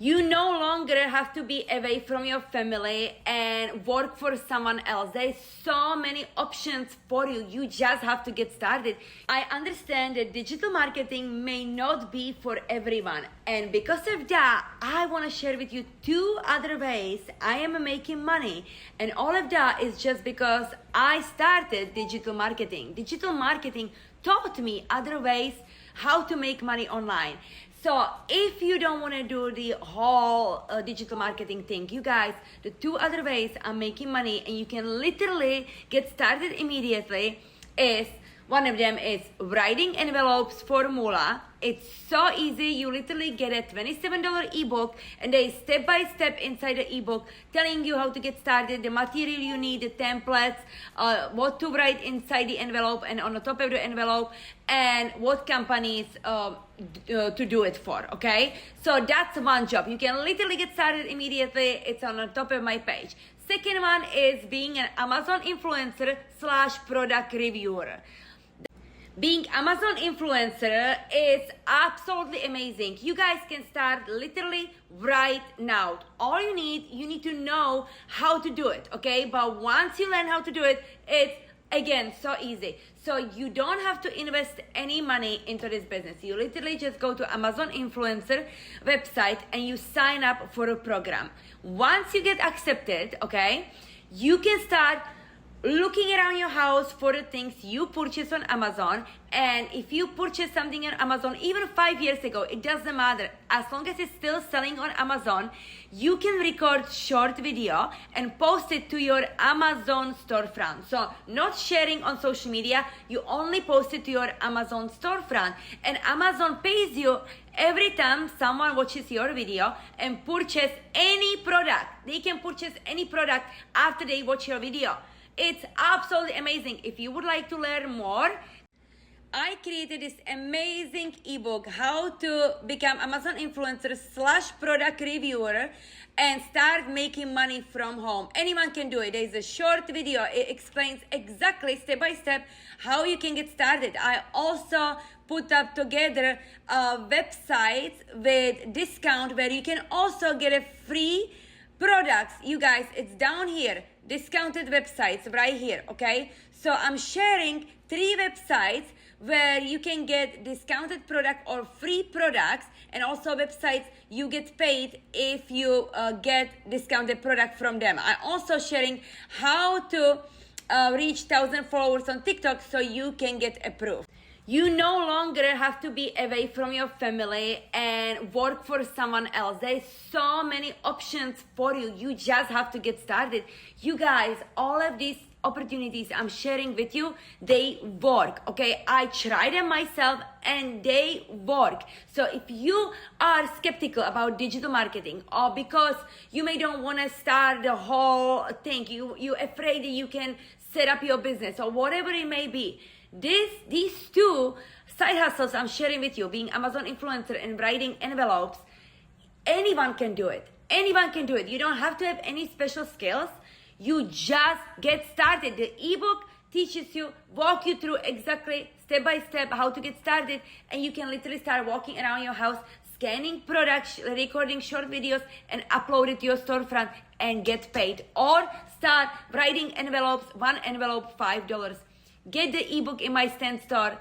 You no longer have to be away from your family and work for someone else. There's so many options for you. You just have to get started. I understand that digital marketing may not be for everyone. And because of that, I want to share with you 2 other ways I am making money. And all of that is just because I started digital marketing. Digital marketing taught me other ways how to make money online. So if you don't want to do the whole digital marketing thing, you guys, the 2 other ways I'm making money and you can literally get started immediately is, one of them is writing envelopes formula. It's so easy. You literally get a $27 ebook and they step by step inside the ebook telling you how to get started, the material you need, the templates, what to write inside the envelope and on the top of the envelope, and what companies to do it for, okay? So that's one job. You can literally get started immediately. It's on the top of my page. Second one is being an Amazon influencer / product reviewer. Being Amazon influencer is absolutely amazing. You guys can start literally right now. All you need to know how to do it, okay? But once you learn how to do it, it's again so easy. So you don't have to invest any money into this business. You literally just go to Amazon influencer website and you sign up for a program. Once you get accepted, okay, you can start looking around your house for the things you purchase on Amazon. And if you purchase something on Amazon even 5 years ago, it doesn't matter. As long as it's still selling on Amazon, you can record short video and post it to your Amazon storefront. So not sharing on social media, you only post it to your Amazon storefront, and Amazon pays you every time someone watches your video and purchase any product. They can purchase any product after they watch your video. It's absolutely amazing. If you would like to learn more, I created this amazing ebook, how to become Amazon influencer / product reviewer and start making money from home. Anyone can do it. There's a short video. It explains exactly step by step how you can get started. I also put up together websites with discount where you can also get a free products. You guys, it's down here. Discounted websites right here, okay? So I'm sharing 3 websites where you can get discounted product or free products, and also websites you get paid if you get discounted product from them. I'm also sharing how to reach 1,000 followers on TikTok so you can get approved. You no longer have to be away from your family and work for someone else. There's so many options for you. You just have to get started. You guys, all of these opportunities I'm sharing with you, they work, okay? I tried them myself and they work. So if you are skeptical about digital marketing, or because you may don't want to start the whole thing, you're afraid that you can set up your business or whatever it may be, these 2 side hustles I'm sharing with you, being Amazon influencer and writing envelopes, anyone can do it. Anyone can do it. You don't have to have any special skills. You just get started. The ebook teaches you, walk you through exactly step by step how to get started, and you can literally start walking around your house, scanning products, recording short videos, and upload it to your storefront and get paid. Or start writing envelopes, 1 envelope $5. Get the ebook in my Stand store.